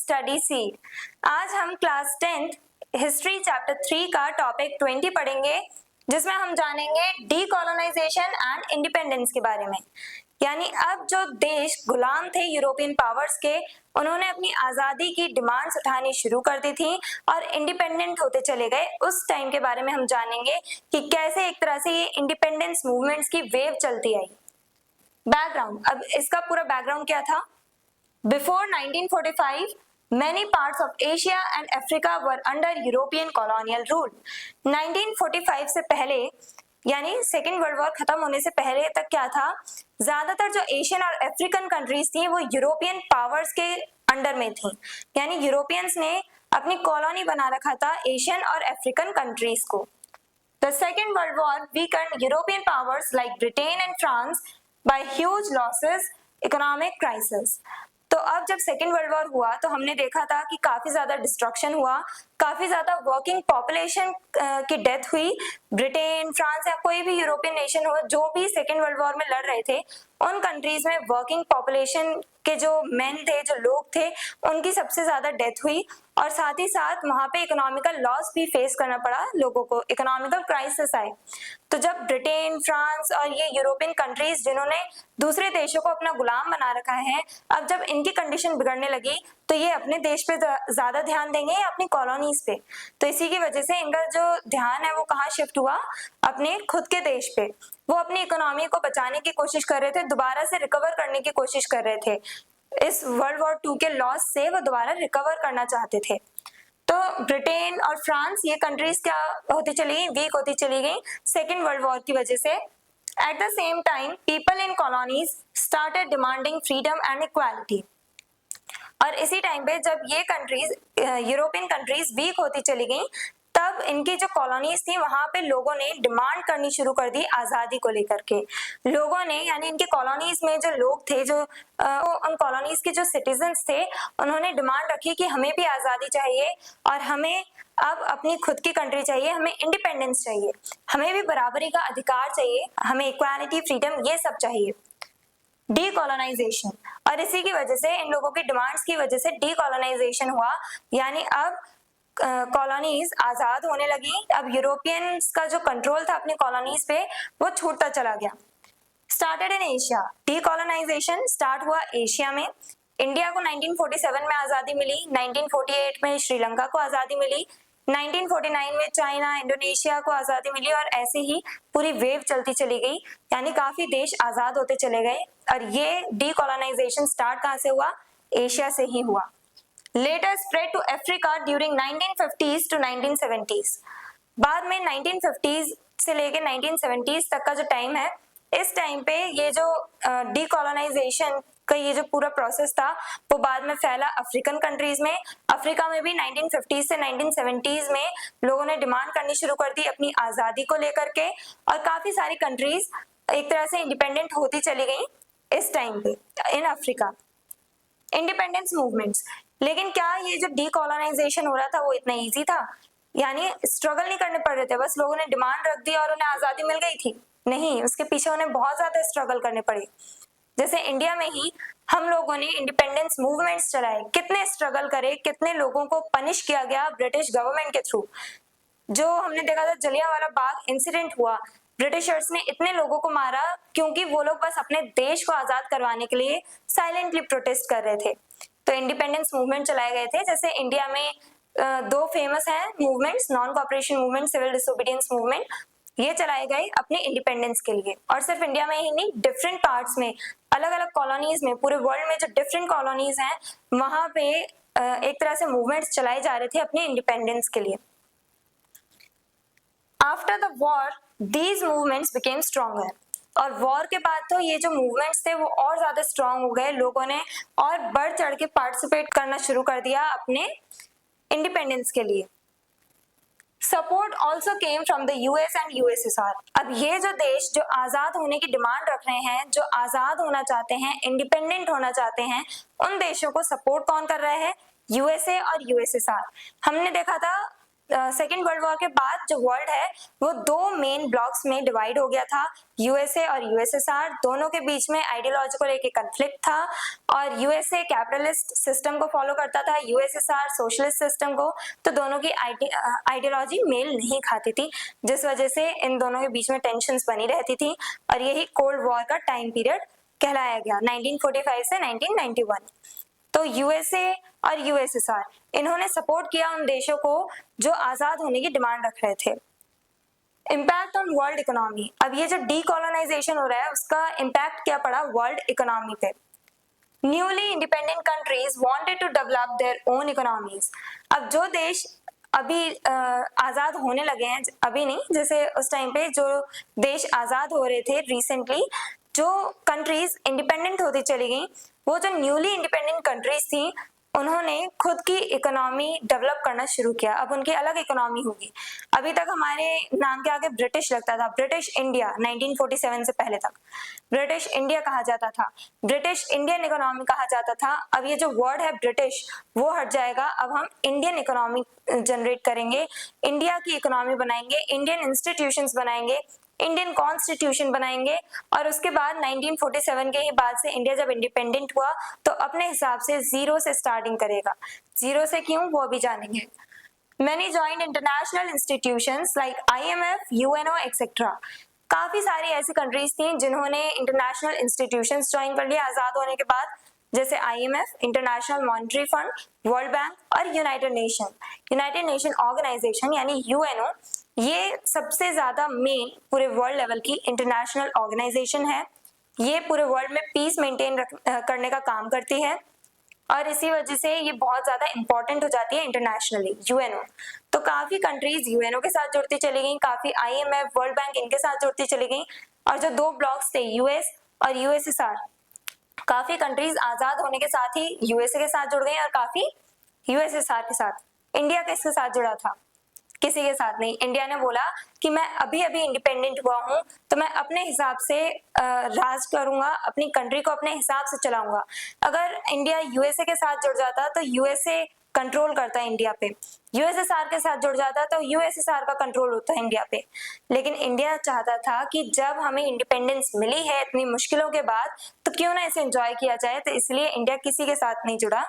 Study seed. आज हम class 10th history chapter 3 का टॉपिक 20 पढ़ेंगे, जिसमें हम जानेंगे डीकोलोनाइजेशन एंड इंडिपेंडेंस के बारे में। यानी अब जो देश गुलाम थे यूरोपियन पावर्स के, उन्होंने अपनी आजादी की डिमांड्स उठानी शुरू कर दी थी और इंडिपेंडेंट होते चले गए। उस टाइम के बारे में हम जानेंगे कि कैसे एक तरह से ये इंडिपेंडेंस मूवमेंट्स की वेव चलती आई। बैकग्राउंड, अब इसका पूरा बैकग्राउंड क्या था? Before 1945, many parts of Asia and Africa were under European colonial rule. 1945 से पहले, यानी सेकेंड वर्ल्ड वॉर खत्म होने से पहले तक क्या था? ज्यादातर जो एशियन और अफ्रीकन कंट्रीज थी वो यूरोपियन पावर्स के अंडर में थी। यानी यूरोपियंस ने अपनी कॉलोनी बना रखा था एशियन और अफ्रीकन कंट्रीज को। The Second World War weakened European powers like Britain and France by huge losses, economic crisis. तो अब जब सेकेंड वर्ल्ड वॉर हुआ तो हमने देखा था कि काफी ज्यादा डिस्ट्रक्शन हुआ, काफी ज्यादा वर्किंग पॉपुलेशन की डेथ हुई। ब्रिटेन, फ्रांस या कोई भी यूरोपियन नेशन हो जो भी सेकेंड वर्ल्ड वॉर में लड़ रहे थे, उन कंट्रीज में वर्किंग पॉपुलेशन के जो मेन थे, जो लोग थे, उनकी सबसे ज्यादा डेथ हुई और साथ ही साथ वहां पे इकोनॉमिकल लॉस भी फेस करना पड़ा लोगों को, इकोनॉमिकल क्राइसिस आए। तो जब ब्रिटेन, फ्रांस और ये यूरोपियन कंट्रीज जिन्होंने दूसरे देशों को अपना गुलाम बना रखा है, अब जब इनकी कंडीशन बिगड़ने लगी तो ये अपने देश पे ज्यादा ध्यान देंगे या अपनी कॉलोनीज पे। तो इसी की वजह से इनका जो ध्यान है वो कहाँ शिफ्ट हुआ? अपने खुद के देश पे। वो अपनी इकोनॉमी को बचाने की कोशिश कर रहे थे, दोबारा से रिकवर करने की कोशिश कर रहे थे। इस वर्ल्ड वॉर 2 के लॉस से वो दोबारा रिकवर करना चाहते थे। तो ब्रिटेन और फ्रांस, ये कंट्रीज क्या होती चली गई? वीक होती चली गई सेकेंड वर्ल्ड वॉर की वजह से। At the same time people in colonies started demanding freedom and equality. और इसी टाइम पे जब ये कंट्रीज, यूरोपियन कंट्रीज वीक होती चली गई, तब इनकी जो कॉलोनीज थी वहां पे लोगों ने डिमांड करनी शुरू कर दी आजादी को लेकर के। लोगों ने, यानी इनके कॉलोनीज में जो लोग थे, जो उन कॉलोनीज के जो सिटीजन्स थे, उन्होंने डिमांड रखी कि हमें भी आजादी चाहिए और हमें अब अपनी खुद की कंट्री चाहिए, हमें इंडिपेंडेंस चाहिए, हमें भी बराबरी का अधिकार चाहिए, हमें इक्वालिटी, फ्रीडम, ये सब चाहिए। डीकोलोनाइजेशन, और इसी की वजह से, इन लोगों की डिमांड्स की वजह से डीकोलोनाइजेशन हुआ। यानी अब कॉलोनीज आजाद होने लगी। अब यूरोपियंस का जो कंट्रोल था अपनी कॉलोनीज पे वो छूटता चला गया। Started in Asia, decolonisation start हुआ एशिया में। इंडिया को 1947 में आजादी मिली, 1948 में श्रीलंका को आजादी मिली, 1949 में चाइना, इंडोनेशिया को आजादी मिली और ऐसे ही पूरी वेव चलती चली गई। यानी काफी देश आजाद होते चले गए और ये डीकोलोनाइजेशन स्टार्ट कहाँ से हुआ? एशिया से ही हुआ। Later spread to Africa during 1950s to 1970s. बाद में 1950s से लेके 1970s तक का जो टाइम है, इस टाइम पे ये जो डीकोलोनाइजेशन का ये जो पूरा प्रोसेस था वो बाद में फैला अफ्रीकन कंट्रीज में। अफ्रीका में भी 1950s से 1970s में लोगों ने डिमांड करनी शुरू कर दी अपनी आजादी को लेकर के, और काफी सारी कंट्रीज एक तरह से इंडिपेंडेंट होती चली गई इस टाइम पे इन अफ्रीका। इंडिपेंडेंस मूवमेंट्स, लेकिन क्या ये जो डीकोलोनाइजेशन हो रहा था वो इतना इजी था? यानी स्ट्रगल नहीं करने पड़ रहे थे, बस लोगों ने डिमांड रख दी और उन्हें आजादी मिल गई थी? नहीं, उसके पीछे उन्हें बहुत ज्यादा स्ट्रगल करने पड़े। जैसे इंडिया में ही हम लोगों ने इंडिपेंडेंस मूवमेंट्स चलाए, कितने स्ट्रगल करे, कितने लोगों को पनिश किया गया ब्रिटिश गवर्नमेंट के थ्रू। जो हमने देखा था जलियांवाला बाग इंसिडेंट हुआ, ब्रिटिशर्स ने इतने लोगों को मारा क्योंकि वो लोग बस अपने देश को आजाद करवाने के लिए साइलेंटली प्रोटेस्ट कर रहे थे। तो इंडिपेंडेंस मूवमेंट चलाए गए थे। जैसे इंडिया में दो फेमस हैं movements, non cooperation movement, civil disobedience movement, ये चलाए गए अपने इंडिपेंडेंस के लिए। और सिर्फ इंडिया में ही नहीं, डिफरेंट पार्ट्स में, अलग अलग कॉलोनीज में, पूरे वर्ल्ड में जो डिफरेंट कॉलोनीज हैं वहां पे एक तरह से मूवमेंट्स चलाए जा रहे थे अपने इंडिपेंडेंस के लिए। After the war these movements became stronger, और वॉर के बाद तो ये जो मूवमेंट्स थे वो और ज्यादा स्ट्रॉन्ग हो गए। लोगों ने और बढ़ चढ़ के पार्टिसिपेट करना शुरू कर दिया अपने इंडिपेंडेंस के लिए। Support also came from the US and USSR. अब ये जो देश जो आजाद होने की डिमांड रख रहे हैं, जो आजाद होना चाहते हैं, इंडिपेंडेंट होना चाहते हैं, उन देशों को सपोर्ट कौन कर रहा है? यूएसए और यूएसएसआर। हमने देखा था सेकेंड वर्ल्ड वॉर के बाद जो वर्ल्ड है वो दो मेन ब्लॉक्स में डिवाइड हो गया था, यूएसए और यूएसएसआर। दोनों के बीच में आइडियोलॉजी को लेके कन्फ्लिक्ट था और यूएसए कैपिटलिस्ट सिस्टम को फॉलो करता था, यूएसएसआर सोशलिस्ट सिस्टम को। तो दोनों की आइडियोलॉजी मेल नहीं खाती थी, जिस वजह से इन दोनों के बीच में टेंशंस बनी रहती थी और यही कोल्ड वॉर का टाइम पीरियड कहलाया गया 1945 से 1991। तो यूएसए और यूएसएसआर इन्होंने सपोर्ट किया उन देशों को जो आजाद होने की डिमांड रख रहे थे। इम्पैक्ट ऑन वर्ल्ड इकोनॉमी, अब ये जो डीकोलोनाइजेशन हो रहा है उसका इम्पैक्ट क्या पड़ा वर्ल्ड इकोनॉमी पे। Newly independent countries wanted to develop their own economies. अब जो देश अभी आजाद होने लगे हैं, अभी नहीं, जैसे उस टाइम पे जो देश आजाद हो रहे थे रिसेंटली, जो कंट्रीज इंडिपेंडेंट होती चली गई, वो जो न्यूली इंडिपेंडेंट कंट्रीज थी उन्होंने खुद की इकोनॉमी डेवलप करना शुरू किया। अब उनकी अलग इकोनॉमी होगी। अभी तक हमारे नाम के आगे ब्रिटिश लगता था, ब्रिटिश इंडिया 1947 से पहले तक ब्रिटिश इंडिया कहा जाता था, ब्रिटिश इंडियन इकोनॉमी कहा जाता था। अब ये जो वर्ड है ब्रिटिश वो हट जाएगा, अब हम इंडियन इकोनॉमी जनरेट करेंगे, इंडिया की इकोनॉमी बनाएंगे, इंडियन इंस्टीट्यूशंस बनाएंगे, इंडियन कॉन्स्टिट्यूशन बनाएंगे। और उसके बाद 1947 के ही बाद से इंडिया जब इंडिपेंडेंट हुआ तो अपने हिसाब से जीरो से स्टार्टिंग करेगा। जीरो से क्यों, वो भी जानेंगे। Many joined international institutions like IMF, UNO, etc. काफी सारी ऐसी कंट्रीज थी जिन्होंने इंटरनेशनल इंस्टीट्यूशंस ज्वाइन कर लिया आजाद होने के बाद, जैसे IMF, international monetary fund, world bank और यूनाइटेड नेशन ऑर्गेनाइजेशन यानी UNO। ये सबसे ज्यादा मेन पूरे वर्ल्ड लेवल की इंटरनेशनल ऑर्गेनाइजेशन है। ये पूरे वर्ल्ड में पीस मेंटेन करने का काम करती है और इसी वजह से ये बहुत ज्यादा इंपॉर्टेंट हो जाती है इंटरनेशनली UNO। तो काफी कंट्रीज UNO के साथ जुड़ती चली गई, काफी IMF, वर्ल्ड बैंक इनके साथ जुड़ती चली गई। और जो दो ब्लॉक्स थे US और USSR, काफी कंट्रीज आजाद होने के साथ ही USA के साथ जुड़ गई और काफी USSR के साथ। इंडिया किसके साथ जुड़ा था? किसी के साथ नहीं। इंडिया ने बोला कि मैं अभी अभी इंडिपेंडेंट हुआ हूं तो मैं अपने हिसाब से राज करूंगा, अपनी कंट्री को अपने हिसाब से चलाऊंगा। अगर इंडिया यूएसए के साथ जुड़ जाता तो यूएसए कंट्रोल करता है इंडिया पे, यूएसएसआर के साथ जुड़ जाता तो यूएसएसआर का कंट्रोल होता है इंडिया पे। लेकिन इंडिया चाहता था कि जब हमें इंडिपेंडेंस मिली है इतनी मुश्किलों के बाद तो क्यों ना इसे एंजॉय किया जाए, तो इसलिए इंडिया किसी के साथ नहीं जुड़ा।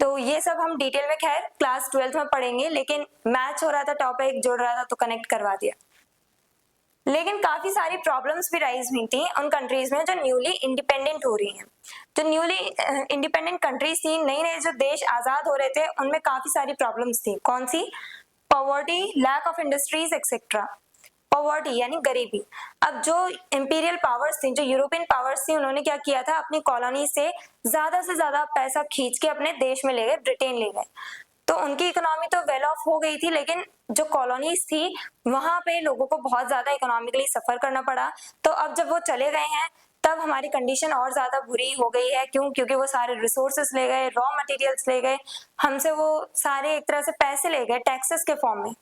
तो ये सब हम डिटेल में खैर क्लास 12th में पढ़ेंगे, लेकिन मैच हो रहा था, टॉपिक जुड़ रहा था तो कनेक्ट करवा दिया। लेकिन काफी सारी प्रॉब्लम्स भी राइज हुई थी उन कंट्रीज में जो न्यूली इंडिपेंडेंट हो रही हैं। जो न्यूली इंडिपेंडेंट कंट्रीज थी, नई नई जो देश आजाद हो रहे थे, उनमें काफी सारी प्रॉब्लम्स थी। कौन सी? Poverty, lack of industries etcetera. Poverty यानी गरीबी। अब जो इंपीरियल पावर्स थी, जो यूरोपियन पावर्स थी, उन्होंने क्या किया था, अपनी कॉलोनी से ज्यादा पैसा खींच के अपने देश में ले गए, ब्रिटेन ले गए। तो उनकी इकोनॉमी तो वेल ऑफ हो गई थी, लेकिन जो कॉलोनीज थी वहां पे लोगों को बहुत ज्यादा इकोनॉमिकली सफर करना पड़ा। तो अब जब वो चले गए हैं तब हमारी कंडीशन और ज्यादा बुरी हो गई है। क्यों? क्योंकि वो सारे रिसोर्सेस ले गए, रॉ मटेरियल्स ले गए, हमसे वो सारे एक तरह से पैसे ले गए टैक्सेस के फॉर्म में,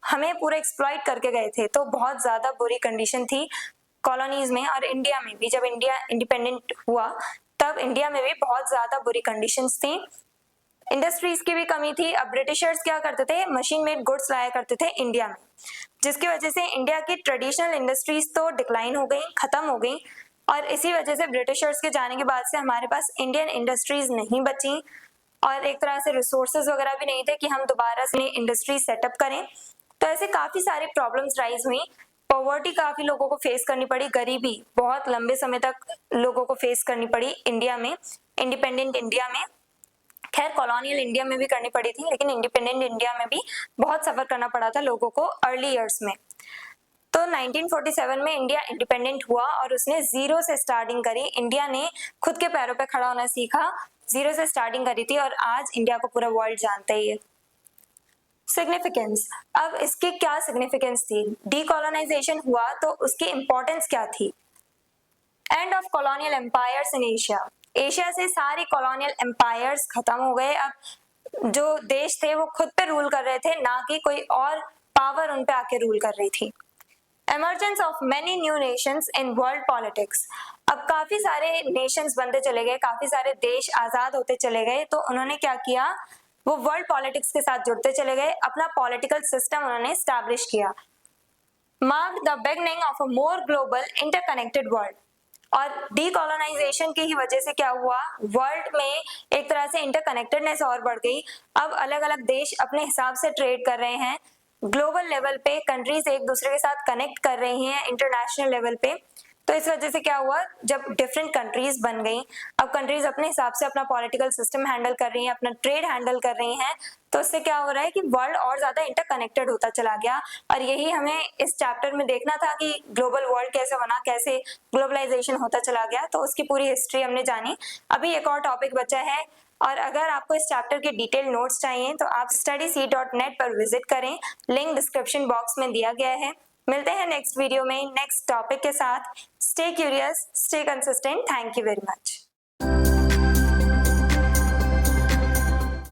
हमें पूरा एक्सप्लॉइट करके गए थे। तो बहुत ज्यादा बुरी कंडीशन थी कॉलोनीज में। और इंडिया में भी जब इंडिया इंडिपेंडेंट हुआ तब इंडिया में भी बहुत ज्यादा बुरी कंडीशंस थी। इंडस्ट्रीज की भी कमी थी। अब ब्रिटिशर्स क्या करते थे, मशीन मेड गुड्स लाया करते थे इंडिया में, जिसकी वजह से इंडिया की ट्रेडिशनल इंडस्ट्रीज तो डिक्लाइन हो गई, खत्म हो गई। और इसी वजह से ब्रिटिशर्स के जाने के बाद से हमारे पास इंडियन इंडस्ट्रीज नहीं बची और एक तरह से रिसोर्सेज वगैरह भी नहीं थे कि हम दोबारा से इंडस्ट्री सेटअप करें। तो ऐसे काफी सारी प्रॉब्लम्स राइज हुई। पॉवर्टी काफी लोगों को फेस करनी पड़ी, गरीबी बहुत लंबे समय तक लोगों को फेस करनी पड़ी इंडिया में, इंडिपेंडेंट इंडिया में। खैर कॉलोनियल इंडिया में भी करनी पड़ी थी, लेकिन इंडिपेंडेंट इंडिया में भी बहुत सफर करना पड़ा था लोगों को अर्ली ईयर्स में। तो 1947 में इंडिया इंडिपेंडेंट हुआ और उसने जीरो से स्टार्टिंग करी। इंडिया ने खुद के पैरों पे खड़ा होना सीखा, जीरो से स्टार्टिंग करी थी और आज इंडिया को पूरा वर्ल्ड जानता ही है। सिग्निफिकेंस, अब इसकी क्या सिग्निफिकेंस थी? डीकोलोनाइजेशन हुआ तो उसकी इंपॉर्टेंस क्या थी? End of colonial empires in Asia, Asia से सारी कॉलोनियल एम्पायर्स खत्म हो गए। अब जो देश थे वो खुद पे रूल कर रहे थे, ना कि कोई और पावर उन पे आके रूल कर रही थी। Emergence of many new Nations in world politics, अब काफी सारे नेशंस बनते चले गए, काफी सारे देश आजाद होते चले गए। तो उन्होंने क्या किया, वो वर्ल्ड पॉलिटिक्स के साथ जुड़ते चले गए, अपना पॉलिटिकल सिस्टम उन्होंने स्टैब्लिश किया। Mark the beginning of a more global interconnected world. और डीकोलोनाइजेशन की ही वजह से क्या हुआ, वर्ल्ड में एक तरह से इंटरकनेक्टेडनेस और बढ़ गई। अब अलग अलग देश अपने हिसाब से ट्रेड कर रहे हैं, ग्लोबल लेवल पे कंट्रीज एक दूसरे के साथ कनेक्ट कर रही हैं इंटरनेशनल लेवल पे। तो इस वजह से क्या हुआ, जब डिफरेंट कंट्रीज बन गई, अब कंट्रीज अपने हिसाब से अपना पॉलिटिकल सिस्टम हैंडल कर रही हैं, अपना ट्रेड हैंडल कर रही हैं, तो इससे क्या हो रहा है कि वर्ल्ड और ज्यादा इंटरकनेक्टेड होता चला गया। और यही हमें इस चैप्टर में देखना था कि ग्लोबल वर्ल्ड कैसे बना, कैसे ग्लोबलाइजेशन होता चला गया, तो उसकी पूरी हिस्ट्री हमने जानी। अभी एक और टॉपिक बचा है, और अगर आपको इस चैप्टर के डिटेल नोट्स चाहिए तो आप studyc.net पर विजिट करें, लिंक डिस्क्रिप्शन बॉक्स में दिया गया है। मिलते हैं नेक्स्ट वीडियो में नेक्स्ट टॉपिक के साथ। Stay curious, stay consistent. Thank you very much.